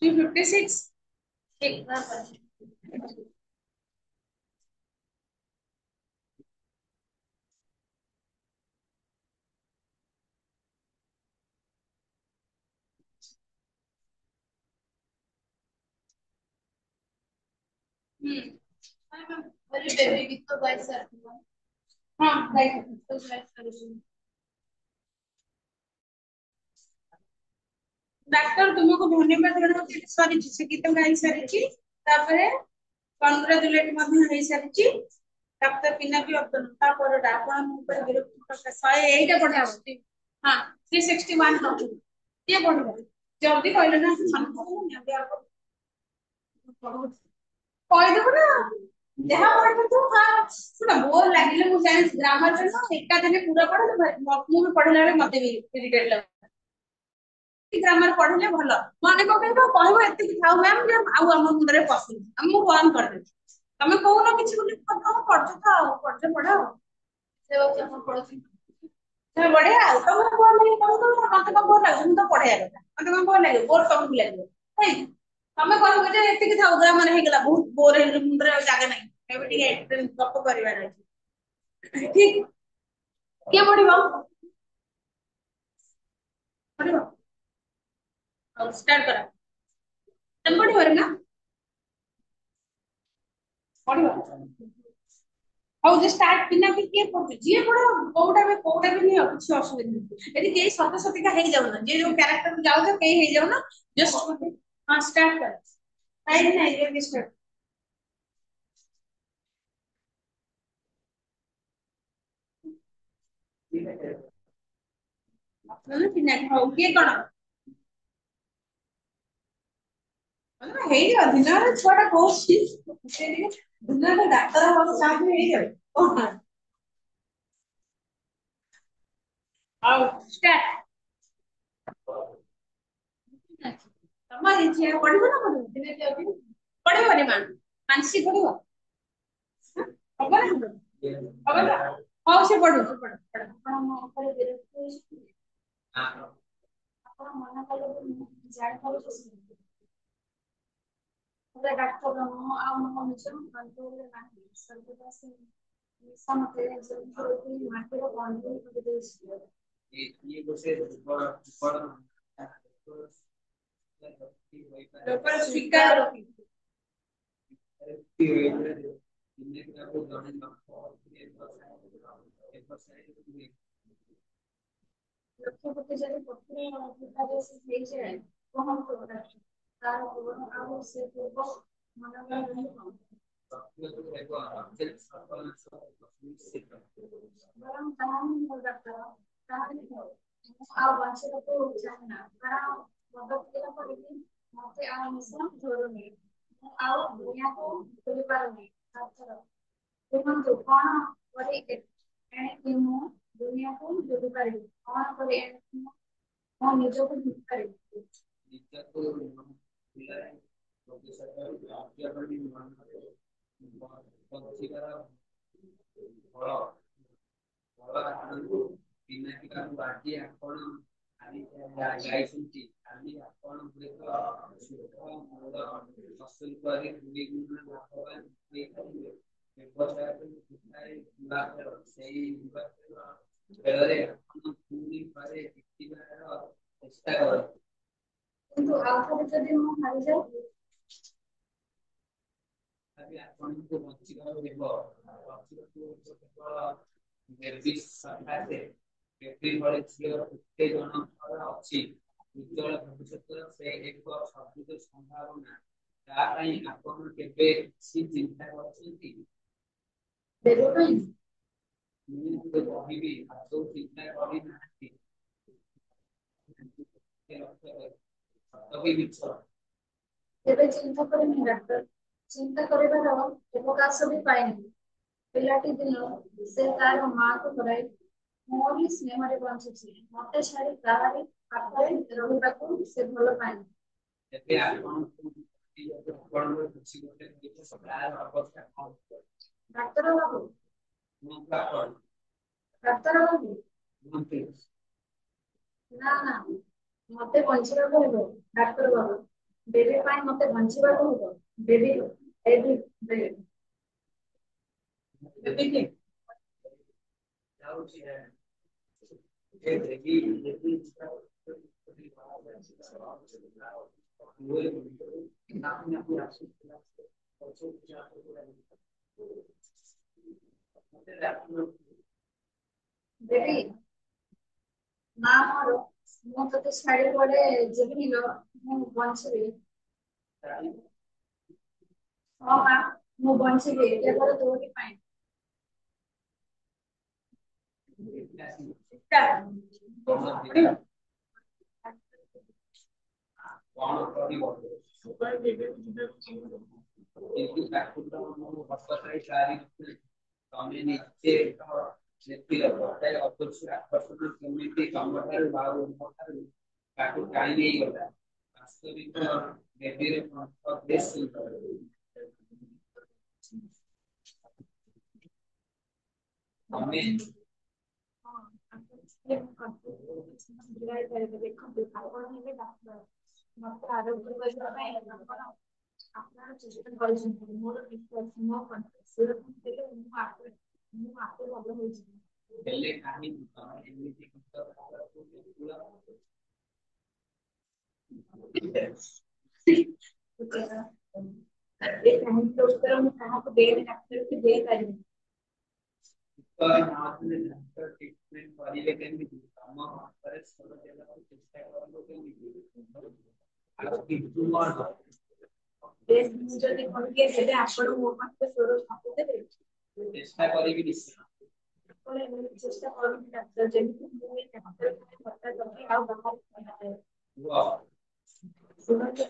356 ठीक अरे बेबी भी तो गाइस सर हाँ गाइस तो गाइस कर डाक्टर तुमको धन्यवाद जनाऊँ सॉरी चिकित्सा गाई सारी तापरे कॉन्ग्रेचुलेट मध्य होई सारी डाक्टर बिना भी अब्दुल तापर आपण ऊपर विरक्ति प्रकाश 108 पढ़ा हां 361 ये पढ़ो जल्दी कहले ना मन को नहीं आप କହିଦେବୁ ନା ଯାହା ପଢିବୁ ତୁ ଶୁଣ ବୋର ଲାଗିଲେ ମୁଁ ଜାଣିଛି ଗ୍ରାମାର ନା ଏକା ଦିନେ ପୁରା ପଢିଲେ ମୁଁ ବି ପଢିଲା ବେଳେ ମତେ ବି ଇରିଟେଟ ଲାଗୁଛି ଗ୍ରାମାର ପଢିଲେ ଭଲ ମନେ ପକେଇବ କହିବ ଏତିକି ଥାଉ ମ୍ୟାମ ଯେ ଆଉ ଆମ ମୁଣ୍ଡରେ ପଶୁନି ମୁଁ ବନ୍ଦ କରିଦେବି ତମେ କହୁନ କିଛି ବୋଲି ପଢୁଛ ତ ଆଉ ପଢୁଛ ପଢ ଆଉ ସେ ହଉଛି ଆପଣ ପଢୁଛି ବଢିଆ ଆଉ ତମକୁ ଭଲ ଲାଗେ ତମକୁ ମତେ କଣ ଭଲ ଲାଗୁଛି ମୁଁ ତ ପଢେଇବା କଥା ମତେ କଣ ଭଲ ଲାଗିବ ବୋର ତମକୁ ଲାଗିବ ହେଇ ତମେ କହିବ ଯେ ଏତିକି ଥାଉ ଗ୍ରାମାର ହେଇଗଲା ବହୁତ ବୋର ହେଇଗଲା ମୁଣ୍ଡରେ ଆଉ ଜାଗା ନାହିଁ ଏବେ ଟିକେ ଗପ କରିବାର ଅଛି ଠିକ କିଏ ପଢିବ ପଢିବ ଆଉ ଷ୍ଟାର୍ଟ କର ତମେ ପଢିବ ନା ପଢିବ ହଉ ଯେ ଷ୍ଟାର୍ଟ ବିନା ବି କିଏ ପଢୁଛି ଯିଏ ପଢ କୋଉଟା ବି ନିଅ କିଛି ଅସୁବିଧା ନାହିଁ ଏଠି କେହି ସତସତିକା ହେଇଯାଉନା ଯିଏ ଯୋଉ କ୍ୟାରେକ୍ଟର ଯାଉଛ କେହି ହେଇଯାଉନା ଜଷ୍ଟ ହଁ ଷ୍ଟାର୍ଟ କର ନାଇଁ ନାଇଁ ଏବେ ଷ୍ଟାର୍ଟ ହଉ କିଏ କଣ ହେଇଯାଉ ଦିନରେ ଛୁଆଟା କହୁଛି ଦିନରେ ଡାକ୍ତର ହବାକୁ ଚାହୁଁଛି ହେଇଯାଉ କଣ ଆଉ ଷ୍ଟାର୍ଟ ତମ ଇଚ୍ଛା ପଢିବ ନା ପଢିବ ପଢିବନି ମା ମାନସି ପଢିବ ହବ ନା ହବ ନା ହଉ ସେ ପଢୁଛି ପଢ ପଢ ଆପଣ ମୋ ଉପରେ ବିରକ୍ତ ହେଇଛନ୍ତି ଆପଣ ମନା କଲେ ମୁଁ ଜାଣିପାରୁଛି ପୁରା ଡାକ୍ତର ମୁଁ ଆଉ ମୋ ନିଜ କଣ୍ଟ୍ରୋଲରେ ନାହିଁ ସର୍ବଦା ସେ ସମସ୍ତେ ମାଟିର ଗଣ୍ଡି କରିଦେଇଛି ଲୋକର ସ୍ୱୀକାର ଲକ୍ଷ୍ୟପତି ଯଦି ପତ୍ର ହେଇଯାଏ କହନ୍ତୁ ତାର ପୂରଣ ଆଉ ସେ ପୂର୍ବ ମନୋବଳ ନାହିଁ ବରଂ ତାହା ହିଁ ମୋ ଡାକ୍ତର ତାହା ହିଁ ହଉ ମୁଁ ଆଉ ବଞ୍ଚିବାକୁ ଚାହେଁ ନା କାରଣ ମଦତିର କରିକି ମତେ ଆଉ ମିଶ ଧରୁନି ମୁଁ ଆଉ ଦୁନିଆକୁ ଭୁଲି ପାରୁନି ଡାକ୍ତର କୁହନ୍ତୁ କଣ କରି ଏଣିକି ମୁଁ ଦୁନିଆକୁ ଭୁଲି ପାରିବି କଣ କରି ଏଣିକି ମୁଁ ନିଜକୁ ଭୁଲି ପାରିବି କିନ୍ତୁ ଆଉ ଥରେ ଯଦି ମୁଁ ହାରିଯାଏ ଦେବ ପାଇଁ ଏବେ ଚିନ୍ତା କରିନି ଡାକ୍ତର ଚିନ୍ତା କରିବାର ଅବକାଶ ବି ପାଇନି ପିଲାଟି ଦିନ ସେ ତାର ମାକୁ ହରାଇ ମୋରି ସ୍ନେହରେ ବଞ୍ଚିଛି ମତେ ଛାଡି କାହାରି ପାଖରେ ରହିବାକୁ ସେ ଭଲ ପାଏ। ଏବେ ଆପଣଙ୍କର କିଛି ଗୋଟେ ଅବସ୍ଥା କଣ? ଡାକ୍ତର ବାବୁ, ମୁଁ ଆପଣ ଡାକ୍ତର ବାବୁ, ମନ୍ତ୍ରୀ ନା ନା ମତେ ବଞ୍ଚିବାକୁ ହେବ। ଡାକ୍ତର ବାବୁ, ବେବି ପାଇଁ ମତେ ବଞ୍ଚିବାକୁ ହେବ। ବେବି ବେବି ବେବି ବେବି କି ଯାଉଛି ଏ ଦେଖି ଦେଖି ବେବି ମା ମୋର, ମୁଁ ତତେ ଛାଡି କୁଆଡେ ଯିବିନି ଲୋ। ମୁଁ ବଞ୍ଚିବି। ହଁ ମା, ମୁଁ ବଞ୍ଚିବି କେବଳ ତୋରି ପାଇଁ। ସୀତା, ପଢିବ? କଣ କରିବ? କିନ୍ତୁ ତାକୁ ତ ମୁଁ ହସରେ ସାରି ତମେ ନିଜେ ଯେତିକି ଗୋଟେ ଅଦୃଶ୍ୟ ଆକର୍ଷଣ କେମିତି ତମଠାରୁ ଆଉ ମୋଠାରୁ ତାକୁ ଟାଣି ନେଇଗଲା। ବାସ୍ତବିକ ବେବୀର କଣ୍ଠ ବେଶ ସୁନ୍ଦର। ତମେ ଦେଖନ୍ତୁ ଆପଣ ହେଲେ ଡାକ୍ତର, ମତେ ଆରୋଗ୍ୟ କରିବା ପାଇଁ ଆପଣ ଚେଷ୍ଟା କରିଛନ୍ତି। ମୋର ବିଶ୍ୱାସ, ମୋ କଣ୍ଠ ସୁରକ୍ଷିତ ଦେଲେ ମୁଁ ଆପେ ଭଲ ହୋଇଯିବି। ହେଲେ କାହିଁକି ତମେ ଏମିତି ବିକଳ? ଏ କାହିଁକିର ଉତ୍ତର ମୁଁ କାହାକୁ ଦେଇନି, ଡାକ୍ତରକୁ ଦେଇପାରିବି। ଡାକ୍ତର ଟ୍ରିଟମେଣ୍ଟ କରିବେ କେମିତି? ତମ ହାତରେ ସ୍ୱର ଦେବାକୁ ଚେଷ୍ଟା କରନ୍ତୁ କେମିତି? ଆଉ କିନ୍ତୁ କଣ? ମୁଁ ଯଦି କହିଦିଏ ତେବେ ଆପଣ ମୋ ପାଖରେ ସ୍ୱର ଛାପିଦେବେ। ଚେଷ୍ଟା କରିବି ନିଶ୍ଚୟ। ଆପଣ ଏମିତି ଚେଷ୍ଟା କରନ୍ତୁ ଡାକ୍ତର, ଯେମିତି ମୁଁ ଏ ଡାକ୍ତରଖାନାରେ ହଠାତ୍ ଜମି ଆଉ ବାହାରକୁ ନଯାଏ। କୁହ। ଶୁଣନ୍ତୁ,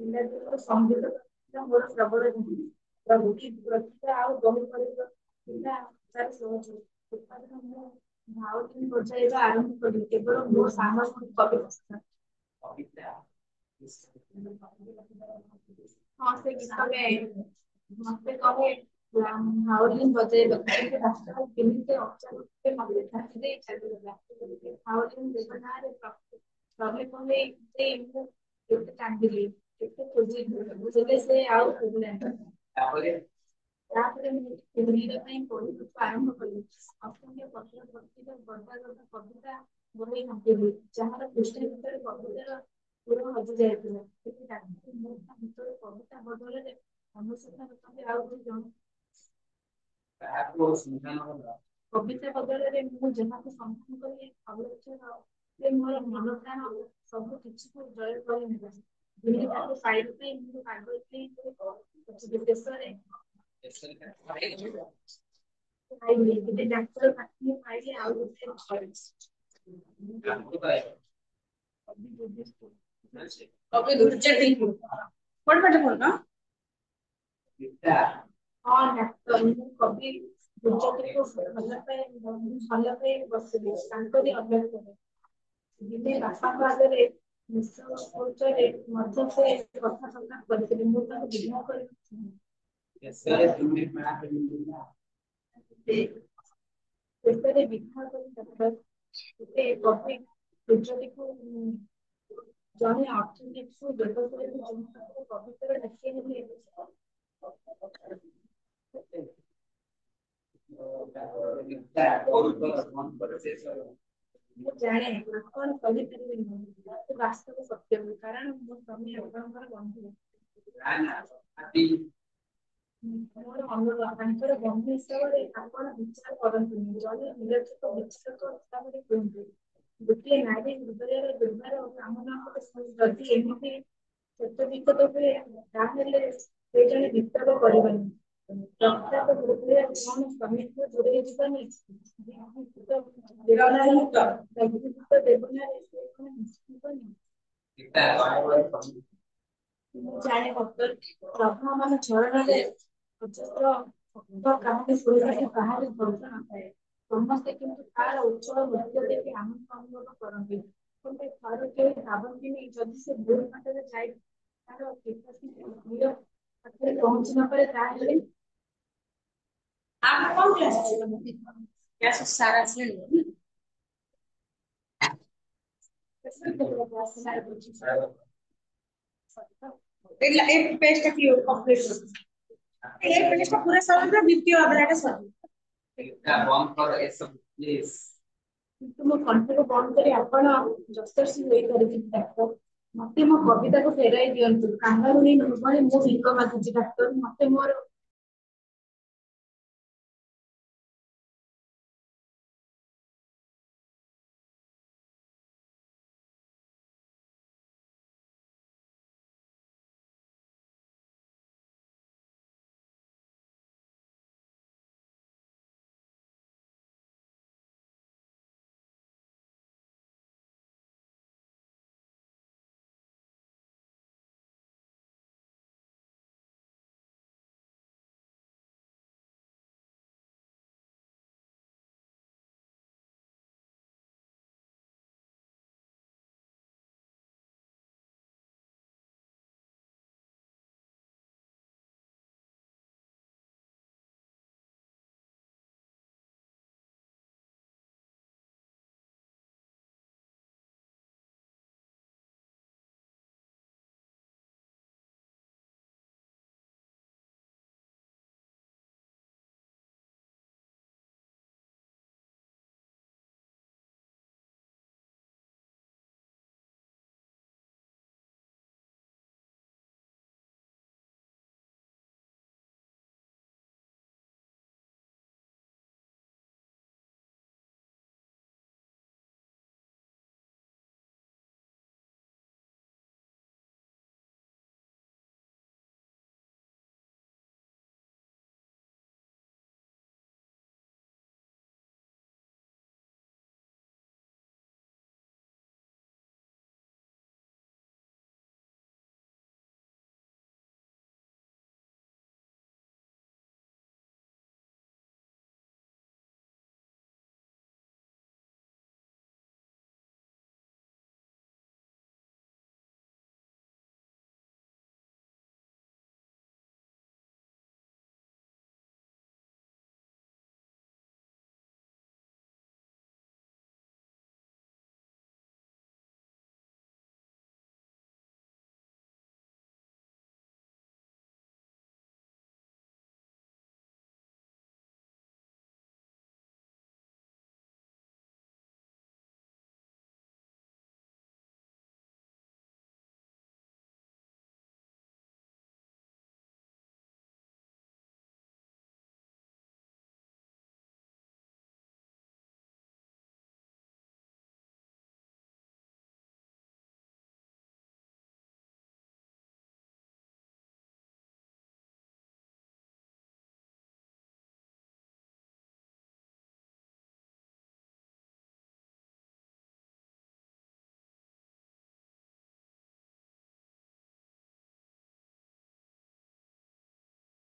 ପିଲାଦିନର ସଙ୍ଗୀତ ଥିଲା ମୋର ପ୍ରବଳ ରୁଚି। ପ୍ରତିଭା ଆଉ ବହି ପଢିବା ଥିଲା ତାର ସହଜ। ସେତେବେଳେ ମୁଁ ଭାଉଲିନ୍ ବଜାଇବା ଆରମ୍ଭ କଲି। କେବଳ ମୋ ସାନ ଭଉଣୀ କବିତା। କବିତା ହଁ, ସେ ଗୀତ ଗାଏ। ମତେ କହେ ଭାଉଲିନ୍ ବଜାଇବାକୁ, କିନ୍ତୁ ରାସ୍ତାରେ କେମିତି ଅଚାନକ ମତେ ଠାସି ଦେଇ ଚାଲିଗଲା। ଭାଉଲିନ୍ ଦେବା ନାଁରେ ପ୍ରଲେପ ଦେଇ ମୁଁ କେତେ କାନ୍ଦିଲି, କେତେ ଖୋଜିଲି, ହେଲେ ସେ ଆଉ ଫେରିଲାନି। ତାପରେ ତାପରେ ମୁଁ ଫେରିବା ପାଇଁ ପଢିବାକୁ ଆରମ୍ଭ କଲି। ଅସଂଖ୍ୟ ପତ୍ର ଭର୍ତ୍ତିର ଗଦା ଗଦା କବିତା ବହି ଘାଣ୍ଟିଲି, ଯାହାର ପୃଷ୍ଠା ଭିତରେ କବିତାର ସୁର ହଜି ଯାଇଥିଲା। କିନ୍ତୁ ଡାକ୍ତର ମୁଁ ତା ଭିତରେ କବିତା ବଦଳରେ ଅନୁସନ୍ଧାନ କଲି ଆଉ ଦୁଇ ଜଣ। କାହାକୁ ସନ୍ଧାନ କଲ? କବିତା ବଦଳରେ ମୁଁ ଯାହାକୁ ସନ୍ଧାନ କଲି, ଅବଶ୍ୟ ସେ ମୋର ମନ ପ୍ରାଣ ସବୁ କିଛିକୁ ଜୟ କରିନେଲା। ଦିନେ ତାକୁ ପାଇବା ପାଇଁ ମୁଁ ପାଗଳ ହେଇ ଦେଶରେ ପାଇଲି। ଗୋଟେ ଡାକ୍ତର ପାଖରେ ପାଇଲି ଆଉ ଗୋଟେ କବି ଦୁର୍ଜେଟି କଣ ପାଠ ପଢୁନ? ହଁ ଡାକ୍ତର, ମୁଁ କବି ଦୁର୍ଜେଟିକୁ ଭଲ ପାଇ ବସିଲି। ତାଙ୍କରି ଅଭ୍ୟାସ କରେ। ଦିନେ ବାପାଙ୍କ ଆଗରେ ନିଃସଙ୍କୋଚରେ ମଧ୍ୟ ସେ କଥା ପ୍ରକାଶ କରିଥିଲି। ମୁଁ ତାଙ୍କୁ ବିବାହ କରି ଶେଷରେ ବିବାହ କରି ଗୋଟେ କବି ଦୁର୍ଜେଟିକୁ ଜଣେ ଅର୍ଥନୀତିକୁ ବ୍ୟବସାୟକୁ କବିତାରେ ଲେଖି ମୁଁ ଜାଣେ ଆପଣ କହିପାରିବେନି, ବାସ୍ତବ ସତ୍ୟ, କାରଣ ମୋ ସ୍ୱାମୀ ଆପଣଙ୍କର ବନ୍ଧୁ। ମୋର ଅନୁରୋଧ, ତାଙ୍କର ବନ୍ଧୁ ହିସାବରେ ଆପଣ ବିଚାର କରନ୍ତୁନି। ଜଣେ ନିରପେକ୍ଷ ବିଚାରକ ହିସାବରେ କୁହନ୍ତୁ। ଗୋଟିଏ ନାରୀ ହୃଦୟର ଦୁର୍ବାର କାମନା ଯଦି ଏମିତି କ୍ଷତ ବିକ୍ଷତ ହୁଏ, ତାହେଲେ ସେ ଜଣେ ବିପ୍ଳବ କରିବନି। ରକ୍ତାକ୍ତ ହୃଦୟ କଣ ସ୍ୱାମୀକୁ ଦୂରେଇ ଯିବନି? ଦେବନାରେ ସେ କଣ ନିଶ୍ଚିବନି? ମୁଁ ଜାଣେ ପ୍ରଭାମାନ ଝରଣାରେ କାହାଣୀ ଶୁଣିବାକୁ କାହାରି ଭରସା ନଥାଏ। ସମସ୍ତେ କିନ୍ତୁ ତାର ଉଜ୍ଜଳ ନୃତ୍ୟ ଦେଖି ଆନନ୍ଦ ଅନୁଭବ କରନ୍ତି। ଗୋଟେ ଥର କେହି ଭାବନ୍ତିନି ଯଦି ସେ ଭୁଲ ବାଟରେ ଯାଇ ତାର ପ୍ରିୟ ପାଖରେ ପହଞ୍ଚି ନ ପାରେ ତାହେଲେ आप कौन क्लास से क्लास सारा से एक पेज का क्लियर कंप्लीट एक पेज का पूरा सॉल्व कर द्वितीय अध्याय का सॉल्व এটা বন্ধ করো এসব প্লিজ। तुम कंठ को बंद करी आपण जस्टर्सी होई करी डाक्टर मते मो कविता को फेराई दियंतु कांगारुनी नभଳି ମୁଁ ଭିକ ମାଗୁଛି ଡାକ୍ତର ମତେ ମୋର